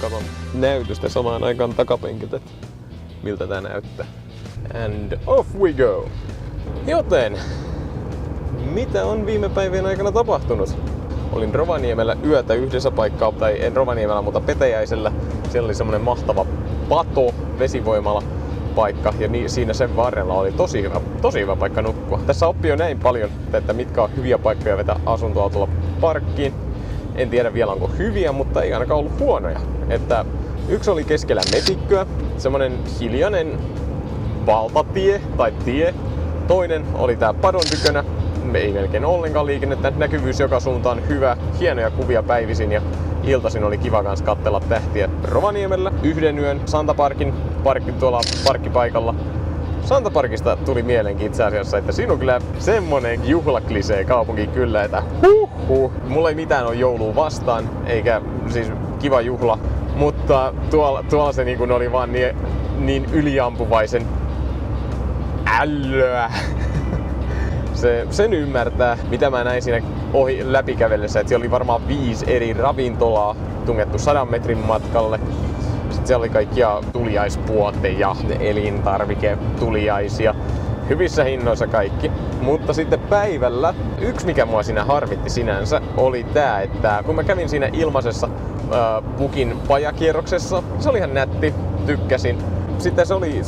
katon näytöstä samaan aikaan takapenkiltä, että miltä tää näyttää. And off we go! Joten, mitä on viime päivien aikana tapahtunut? Olin Rovaniemellä yötä yhdessä paikkaa, tai en Rovaniemellä, mutta Petäjäisellä. Siellä oli semmonen mahtava pato, vesivoimala paikka, ja siinä sen varrella oli tosi hyvä paikka nukkua. Tässä oppii jo näin paljon, että mitkä on hyviä paikkoja vetää asuntoautolla parkkiin. En tiedä vielä onko hyviä, mutta ei ainakaan ollut huonoja. Että yksi oli keskellä metikköä, semmonen hiljainen valtatie tai tie. Toinen oli tää padon tykönä, ei melkein ollenkaan liikennettä, näkyvyys joka suuntaan hyvä, hienoja kuvia päivisin ja iltaisin oli kiva kans katsella tähtiä Rovaniemellä. Yhden yön Santaparkin tuolla parkkipaikalla. Santaparkista tuli mielenki itse asiassa, että siinä on kyllä semmonen juhlaklisee kaupunki kyllä, että mulla ei mitään ole joulua vastaan, eikä siis kiva juhla, mutta se niin oli vaan niin yliampuvaisen ällöä. Sen ymmärtää, mitä mä näin siinä läpikävellessä, että siellä oli varmaan 5 eri ravintolaa tungettu 100 metrin matkalle. Sitten siellä oli kaikkia tuliaispuoteja, elintarviketuliaisia, hyvissä hinnoissa kaikki. Mutta sitten päivällä, yksi mikä mua siinä harmitti sinänsä, oli tää, että kun mä kävin siinä ilmaisessa Pukin pajakierroksessa, se oli ihan nätti, tykkäsin. Sitten se oli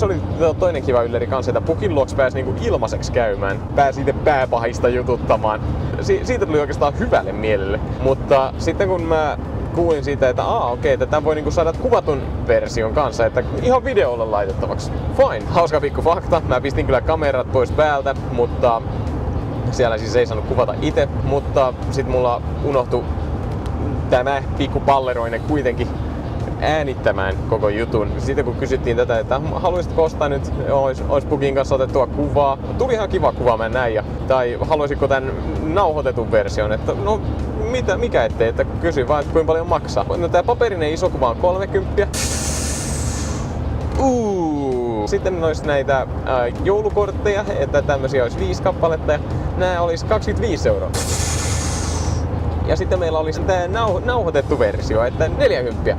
toinen kiva ylläri kanssa, että Pukin luoks pääsi niinku ilmaiseksi käymään. Pääsi itse pääpahista jututtamaan. Siitä tuli oikeastaan hyvälle mielelle. Mutta sitten kun mä kuulin siitä, että että tää voi niinku saada kuvatun version kanssa, että ihan videolle laitettavaksi. Fine, hauska pikku fakta. Mä pistin kyllä kamerat pois päältä, mutta siellä siis ei saanut kuvata itse. Mutta sit mulla unohtui tämä pikku palleroinen kuitenkin äänittämään koko jutun. Sitten kun kysyttiin tätä, että haluaisitko ostaa nyt, ois Pukin kanssa otettua kuvaa. Tuli ihan kiva kuva, mä näin. Tai haluaisitko tän nauhoitetun version, että no mikä ettei, että kysy vaan, että kuinka paljon maksaa. No tää paperinen iso kuva on 30. Sitten olisi näitä joulukortteja, että tämmösiä olisi 5 kappaletta ja nää olisi 25 €. Ja sitten meillä olisi tää nauhoitettu versio, että 40.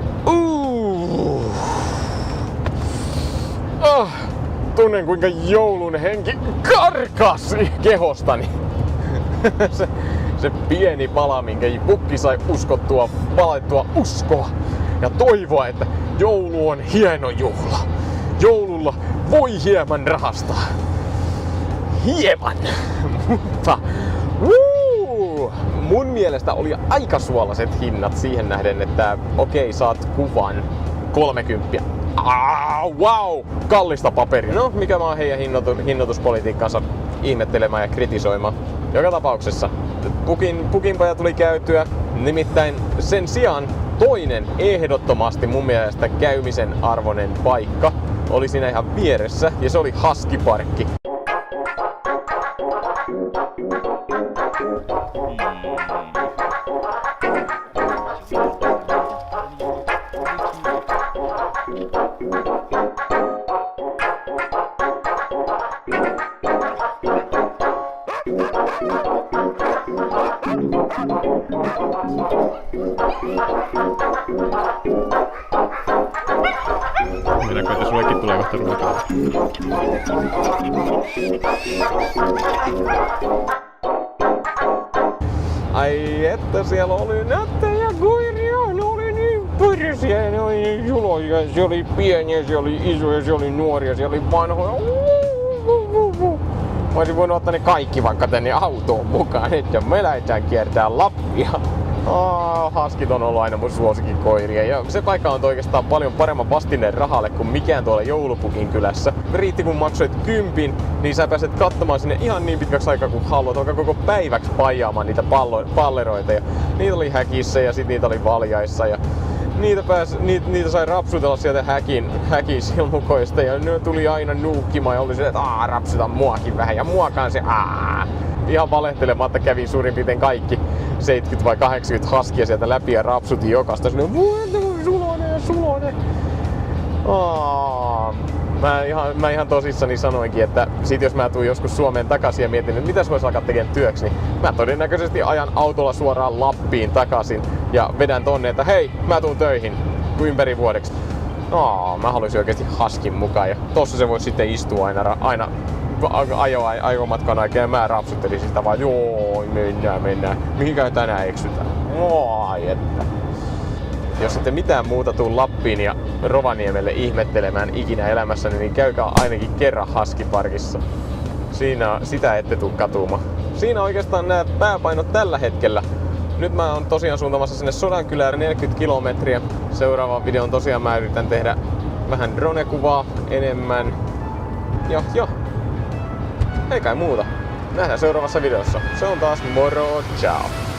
Tunnen kuinka joulun henki karkasi kehostani. se pieni pala, minkä Pukki sai palettua uskoa ja toivoa, että joulu on hieno juhla. Joululla voi hieman rahastaa. Hieman! Mutta mun mielestä oli aika suolaiset hinnat siihen nähden, että okei, saat kuvan 30. Wow! Kallista paperia. No, mikä mä oon heidän hinnoituspolitiikkansa ihmettelemään ja kritisoimaan. Joka tapauksessa Pukinpaja tuli käytyä. Nimittäin sen sijaan toinen ehdottomasti mun mielestä käymisen arvoinen paikka oli siinä ihan vieressä ja se oli Haskiparkki. Mennäänkö, että sullekin tulee kohta ruokaa? Ai että siellä oli nättejä koiria, ne oli niin pyrsiä, ne oli niin juloja, se oli pieniä, se oli isoja, se oli nuoria, se oli vanhoja. Mä olisin voinut ottaa ne kaikki vaikka tänne autoon mukaan, että me lähdetään kiertää Lappia. Haskit on ollut aina mun suosikkikoiria ja se paikka on oikeastaan paljon paremman vastineen rahalle kuin mikään tuolla Joulupukin kylässä. Riitti kun maksoit 10, niin sä pääset katsomaan sinne ihan niin pitkäksi aikaa kuin haluat, vaikka koko päiväksi paijaamaan niitä palleroita. Ja niitä oli häkissä ja sit niitä oli valjaissa ja niitä sai rapsutella sieltä häkin silmukoista ja ne tuli aina nuukkimaan ja oli se, että rapsuta muakin vähän ja muakaan se Ihan valehtelematta kävin suurin piirtein kaikki 70 vai 80 haskia sieltä läpi ja rapsutin jokasta. Sulonen. Mä ihan tosissani sanoinkin, että sit jos mä tuun joskus Suomeen takaisin ja mietin, että mitäs vois alkaa tekemään työksi, niin mä todennäköisesti ajan autolla suoraan Lappiin takaisin ja vedän tonne, että hei, mä tuun töihin. ympäri vuodeksi. Mä haluaisin oikeesti Huskin mukaan ja tossa se voisi sitten istua aina ajomatkan aikana ja mä rapsuttelisin sitä vaan, joo, mennään. Mihinkään tänään eksytään? Ai että. Jos ette mitään muuta tuu Lappiin ja Rovaniemelle ihmettelemään ikinä elämässäni, niin käykää ainakin kerran Husky-parkissa. Sitä ette tuu katumaan. Siinä oikeastaan nämä pääpainot tällä hetkellä. Nyt mä oon tosiaan suuntamassa sinne Sodankylään 40 kilometriä. Seuraavan videon tosiaan mä yritän tehdä vähän drone-kuvaa enemmän. Joo. Ei kai muuta. Nähdään seuraavassa videossa. Se on taas moro, ciao!